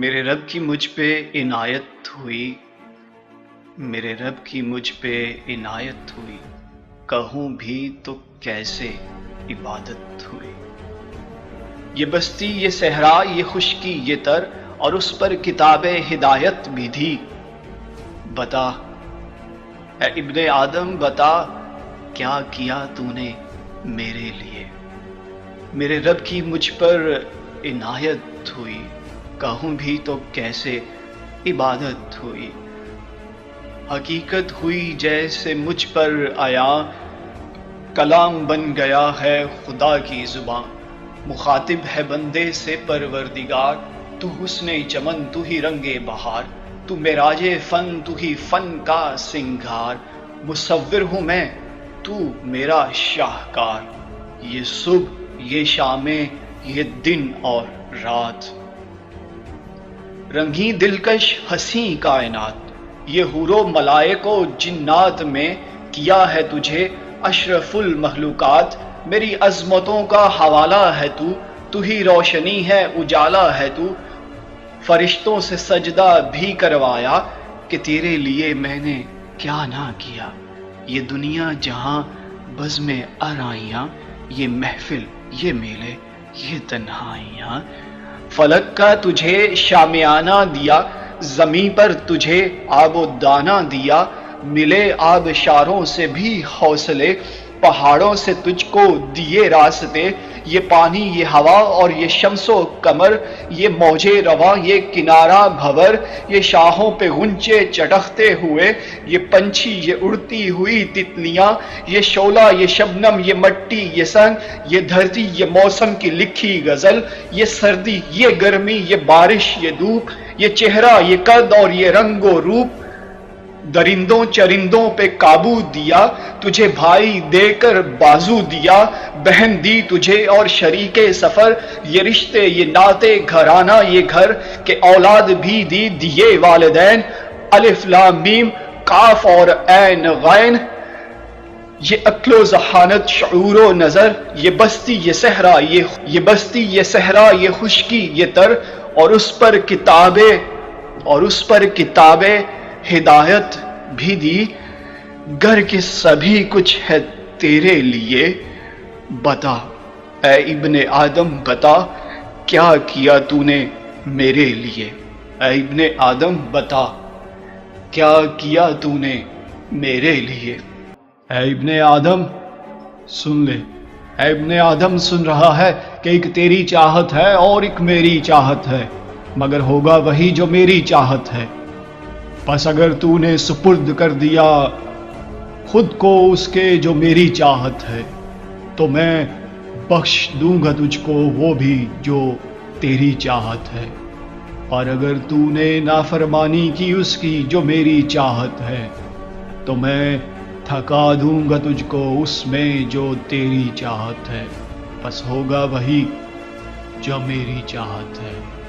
میرے رب کی مجھ پہ عنایت ہوئی، میرے رب کی مجھ پہ عنایت ہوئی، کہوں بھی تو کیسے عبادت ہوئی۔ یہ بستی، یہ صحرا، یہ خشکی، یہ تر، اور اس پر کتاب ہدایت بھی تھی۔ بتا اے ابن آدم، بتا کیا کیا تو نے میرے لیے۔ میرے رب کی مجھ پر عنایت ہوئی، کہوں بھی تو کیسے عبادت ہوئی۔ حقیقت ہوئی جیسے مجھ پر آیا، کلام بن گیا ہے خدا کی زبان۔ مخاطب ہے بندے سے پروردگار، تو حسن چمن، تو ہی رنگ بہار، تو معراج فن، تو ہی فن کا سنگار۔ مصور ہوں میں، تو میرا شاہکار، یہ صبح، یہ شامیں، یہ دن اور رات۔ رنگیں دلکش ہنسی کائنات، یہ حور و ملائک و جنات میں کیا ہے تجھے اشرف المخلوقات۔ میری عظمتوں کا حوالہ ہے تو ہی روشنی ہے، اجالا ہے تو۔ فرشتوں سے سجدہ بھی کروایا کہ تیرے لیے میں نے کیا نہ کیا۔ یہ دنیا جہاں بزم آرائیاں، یہ محفل، یہ میلے، یہ تنہائیاں۔ فلک کا تجھے شامیانہ دیا، زمیں پر تجھے آب و دانہ دیا۔ ملے آبشاروں سے بھی حوصلے، پہاڑوں سے تجھ کو دیے راستے۔ یہ پانی، یہ ہوا اور یہ شمس و قمر، یہ موجے رواں، یہ کنارہ بھور، یہ شاہوں پہ غنچے چٹکتے ہوئے، یہ پنچھی، یہ اڑتی ہوئی تتلیاں، یہ شعلہ، یہ شبنم، یہ مٹی، یہ سنگ، یہ دھرتی، یہ موسم کی لکھی غزل۔ یہ سردی، یہ گرمی، یہ بارش، یہ دھوپ، یہ چہرہ، یہ قد اور یہ رنگ و روپ۔ درندوں چرندوں پہ قابو دیا، تجھے بھائی دے کر بازو دیا۔ بہن دی تجھے اور شریک سفر، یہ رشتے، یہ ناطے، گھرانہ، یہ گھر، کہ اولاد بھی دیے والدین۔ الف لام میم، کاف اور عین غین، یہ عقل و ذہانت، شعور و نظر۔ یہ بستی، یہ صحرا، یہ بستی، یہ صحرا، یہ خشکی، یہ تر، اور اس پر کتابیں ہدایت بھی دی۔ گر کے سبھی کچھ ہے تیرے لیے، بتا اے ابن آدم، بتا کیا کیا تو نے میرے لیے۔ اے ابن آدم، بتا کیا کیا تو نے میرے لیے۔ اے ابن آدم سن لے، اے ابن آدم سن رہا ہے کہ ایک تیری چاہت ہے اور ایک میری چاہت ہے، مگر ہوگا وہی جو میری چاہت ہے۔ پس اگر تو نے سپرد کر دیا خود کو اس کے جو میری چاہت ہے، تو میں بخش دوں گا تجھ کو وہ بھی جو تیری چاہت ہے۔ اور اگر تو نے نافرمانی کی اس کی جو میری چاہت ہے، تو میں تھکا دوں گا تجھ کو اس میں جو تیری چاہت ہے۔ بس ہوگا وہی جو میری چاہت ہے۔